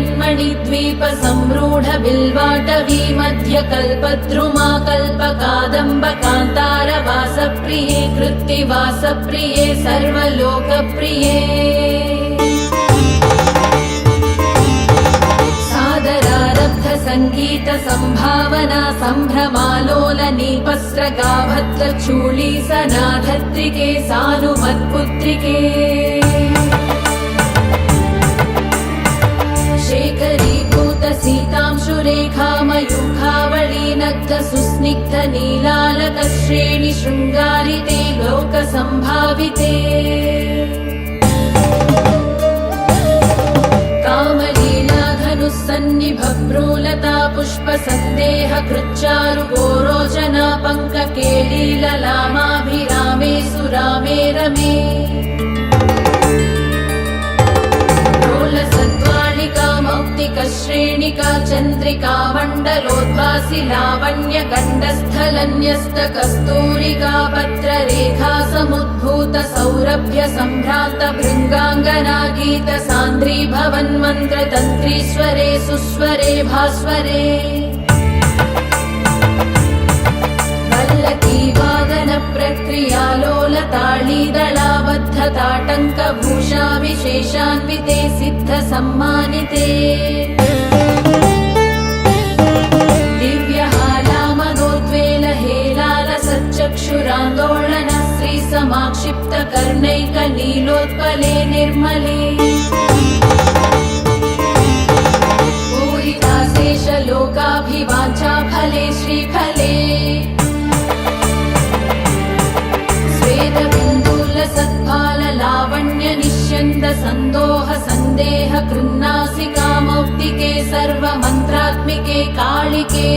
हिरण्मणिद्वीप संरूढ बिल्वाटवी मध्य कल्पद्रुमा कल्पकादम्ब कान्तार वासप्रिये कृत्तिवासप्रिये सर्वलोकप्रिये सादरारब्ध संगीत संभावना संभ्रमालोलनीपस्रगा भद्रचूली सनाधत्रिके सानुमत्पुत्रिके शेखरीभूत सीतांशुरेखामयूखावळी नग्ध सुस्निग्ध नीलालक श्रेणि शृङ्गारिते लोकसम्भाविते कामलीलाधनुस्सन्निभभ्रूलता पुष्प सन्देह कृच्चारु गोरोचना पङ्ककेलीललामाभिरामे सुरामे रमे रोलसद्वालिका मौक्तिक श्रेणिका चन्द्रिका मण्डलोद्भासि लावण्य गण्डस्थलन्यस्त कस्तूरिका पत्ररेखा समुद्भूत सौरभ्य सम्भ्रान्त भृङ्गाङ्गना गीत सान्द्री भवन्मन्त्र तन्त्रीश्वरे सुस्वरे भास्वरे वल्लकी वादन प्रक्रियालोलताळीदलाबद्ध ताटङ्क भूषा विशेषान्विते सिद्ध सम्मानिते दिव्यहालामदोद्वेल हेलाल सच्चक्षुरान्दोलन श्री समाक्षिप्त कर्णैक नीलोत्पले निर्मले पूरिताशेष लोकाभिवाञ्छा फले श्रीफले स्वेदबिन्दूल सत्फाल लावण्य निश्यन्द सन्दोह सन्देह कृन्नासिका मौक्तिके सर्वमन्त्रात्मिके कालिके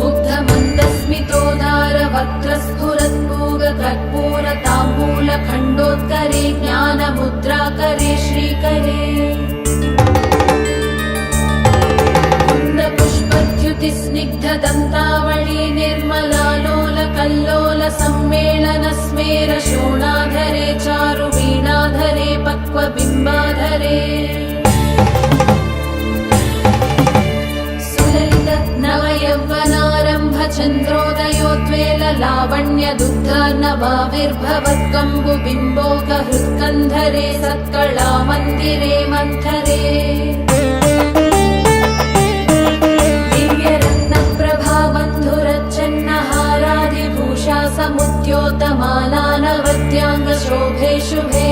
मुग्ध मन्दस्मितोदार वक्त्रस्फुरत्पूग कर्पूर ताम्बूल खण्डोत्करे ज्ञानमुद्राकरे श्रीकरे स्निग्ध दन्तावळी निर्मलालोल कल्लोल सम्मेलन स्मेर शोणाधरे चारु वीणाधरे पक्व बिम्बाधरे सुललित नवयौवनारम्भ चन्द्रोदयोद्वेल लावण्य दुग्धार्णवाविर्भवत्कम्बु बिम्बोक हृत्कन्धरे सत्कला मन्दिरे मन्थरे बन्धुरच्चन्नहारादिभूषा समुद्योतमालानवद्याङ्ग शोभे शुभे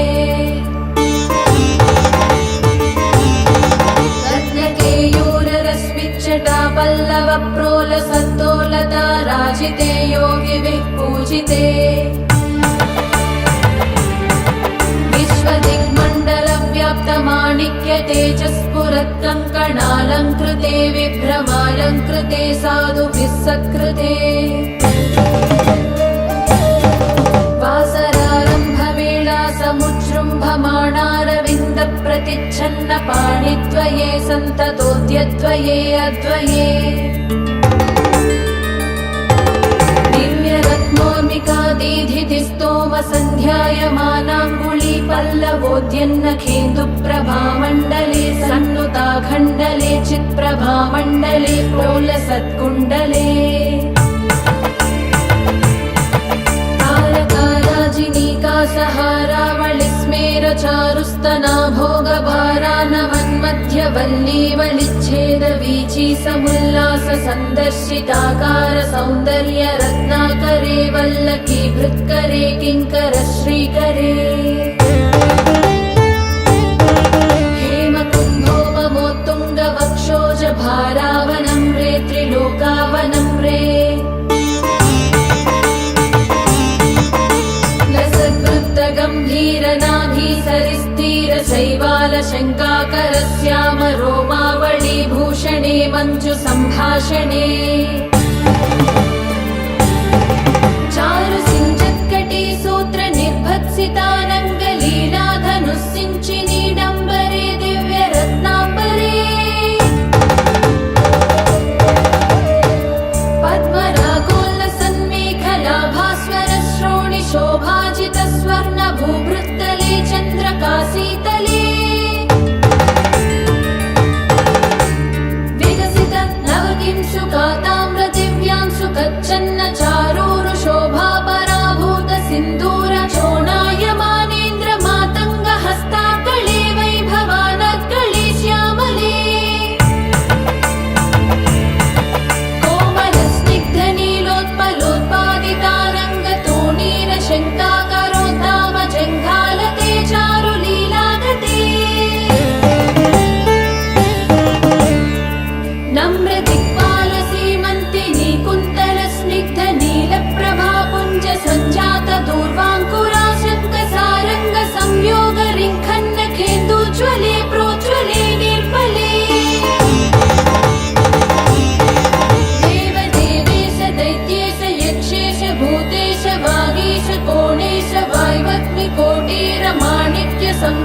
रत्नकेयूररश्मिच्चटा पल्लव प्रोल सत्तोलता राजिते योगिभिः पूजिते विश्वदिग्मण्डलव्याप्तमाणिक्य तेजस्फुरत्कङ्कणालङ्कृते विभ्रमालङ्कृते साधुभिः सत्कृते वासरारम्भवेळा समुज्जृम्भमाणारविन्द प्रतिच्छन्न पाणिद्वये सन्ततोऽद्यद्वये अद्वये दिव्यरत्नोर्मिका दीधितिस्तोम सन्ध्यायमानाङ्गुली पल्लवोद्यन्नखेन्दुप्रभामण्डले सन्नुता खण्डले चित्प्रभामण्डले प्रोलसत्कुण्डले तारकाराजिनीका सहारावळिस्मेर चारुस्तना भोगभारानवन्मध्यवल्लीवलिच्छेद वीची समुल्लास सन्दर्शिताकार सौन्दर्य रत्नाकरे वल्लकी भृत्करे किङ्कर श्रीकरे हेमकुम्भोपमोत्तुङ्ग वक्षोज भारावनं रे त्रिलोकावनं रे गम्भीरनाभीसरिस्तीर शैवाल शङ्काकरस्याम रोमावळी भूषणे मञ्जु सम्भाषणे चारु सिञ्चत्कटी सूत्र निर्भत्सितानङ्गलीलाधनुस्सिञ्चिनीडम्बरे दिव्यरत्नाम्बरे पद्मरागोल्लसन्मेखलाभास्वर श्रोणि शोभाजित स्वर्ण भूभृत्तले चन्द्रकाशीतले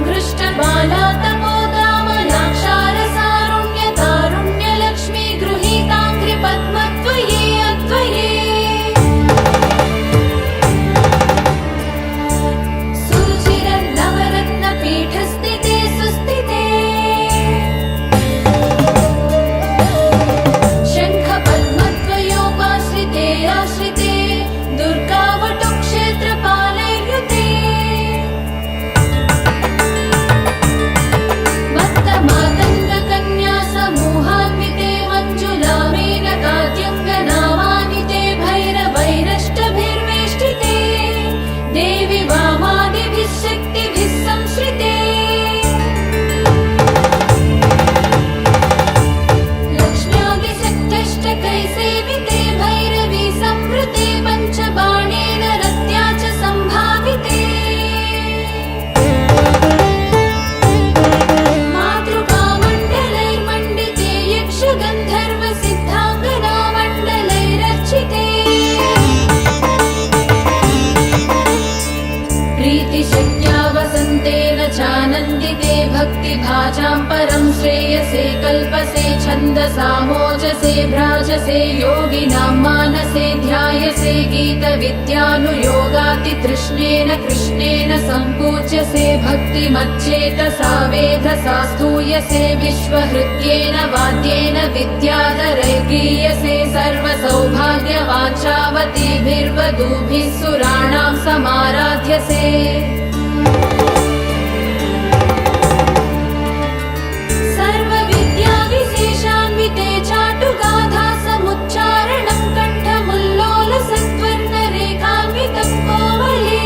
संघृष्ट बाला तपोदामनाक्षारसारुण्य तारुण्य लक्ष्मी गृहीताङ्घ्रि पद्मद्वये अद्वये सुरुचिरन्नवरत्नपीठस्थिते सुस्थिते शङ्खपद्मद्वयोपाश्रिते आश्रिते दुर्गावटुक्षेत्रपालैर्युते मत्तमातङ्गकन्या समूहान्विते मञ्जुलामेनकाद्यङ्गनामानिते भैरवैरष्टभिर्वेष्टिते देवि वामादिभिः शक्तिभिः संश्रिते लक्ष्म्यादिशक्त्यष्टकैः सेविते भैरवी संवृते पञ्चबाणेन रत्या च सम्भाविते मातृकामण्डलैर्मण्डिते यक्षगन्धर्वसिद्धाङ्गनामण्डलैरर्चिते प्रीतिशक्त्या वसन्तेन चानन्दिते भक्तिभाजां परं श्रेयसे कल्पसे छन्दसामोजसे भ्राजसे योगिनां मानसे ध्यायसे गीतविद्यानुयोगातितृष्णेन कृष्णेन सम्पूज्यसे भक्तिमच्चेतसा वेधसा स्तूयसे विश्वहृत्येन वाद्येन विद्याधरैर्गीयसे सर्वसौभाग्यवाञ्छावतीभिर्वधूभिः सुराणां समाराध्यसे सर्वविद्याविशेषान्विते चाटुगाथा समुच्चारणं कण्ठमुल्लोलसत्वर्णरेखान्वितं कोमले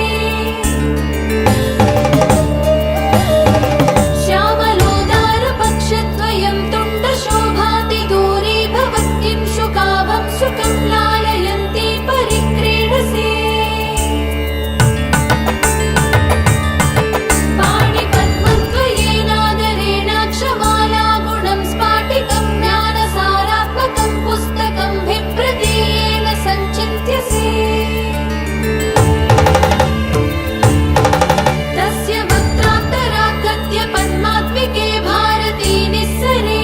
श्यामलोदारपक्षद्वयं तुण्डशोभाति दूरी भवत्यं शुकाभं सुखं लालयन्ती परिक्रीडसे पाणिपद्मद्वयेनादरेणाक्षमाला गुणं स्फाटितं ज्ञानसारात्मकं पुस्तकं बिभ्रतीयेन सञ्चिन्त्यसे तस्य वक्त्रान्तरागत्य पद्मात्मिके भारती निस्सरे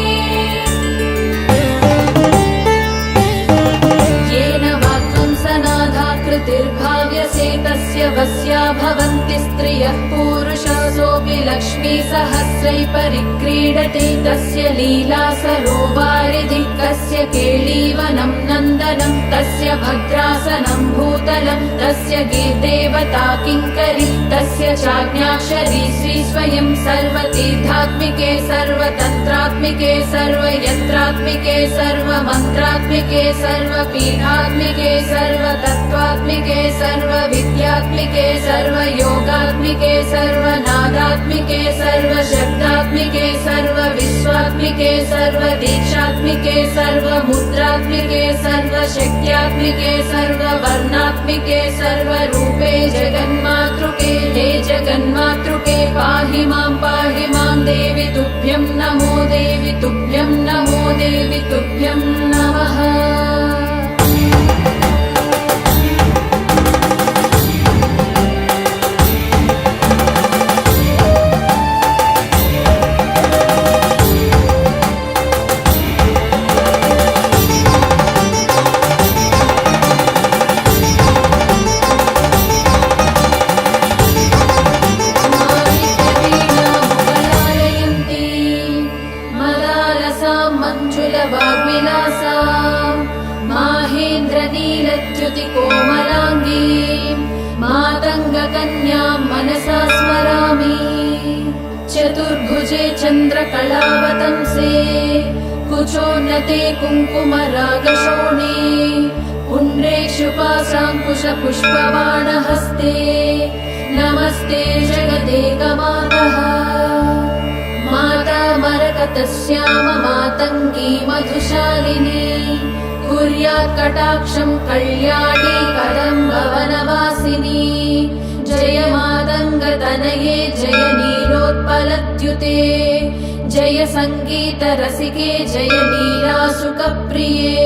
येन वाक्कंसनाधाकृतिर्भाव्यसे तस्य वस्या भवन्ति स्त्रियः पूरुषासोऽपि लक्ष्मी सहस्रै परिक्रीडते तस्य लीला सरोवारिधिः कस्य केळीवनं नन्दनं तस्य भद्रासनं भूतलं तस्य गीर्देवता किङ्करी तस्य चाज्ञाक्षरी श्री स्वयं सर्वतीर्थात्मिके सर्वतन्त्रात्मिके सर्वयन्त्रात्मिके सर्वमन्त्रात्मिके सर्वपीठात्मिके सर्वतत्त्वात्मिके सर्वविद्यात्मिके सर्वयोगात्मिके सर्वनादात्मिके सर्वशब्दात्मिके सर्वविश्वात्मिके सर्वदीक्षात्मिके सर्वमुद्रात्मिके सर्वशक्त्यात्मिके सर्ववर्णात्मिके सर्वरूपे जगन्मातृके हे जगन्मातृके पाहि मां देवि तुभ्यं नमो देवि तुभ्यं नमो देवि तुभ्यं नमः चतुर्भुजे चन्द्रकलावतंसे कुचोन्नते कुङ्कुमरागशोणे पुण्ड्रेक्षुपाशाङ्कुशपुष्पबाणहस्ते नमस्ते जगदेकमातः माता मरकतश्याम मातङ्गी मधुशालिनी कुर्यात् कटाक्षं कल्याणी कदम्बवनवासिनी जय मातङ्गतनये जय नीलोत्पलद्युते जय सङ्गीतरसिके जय लीलासुखप्रिये।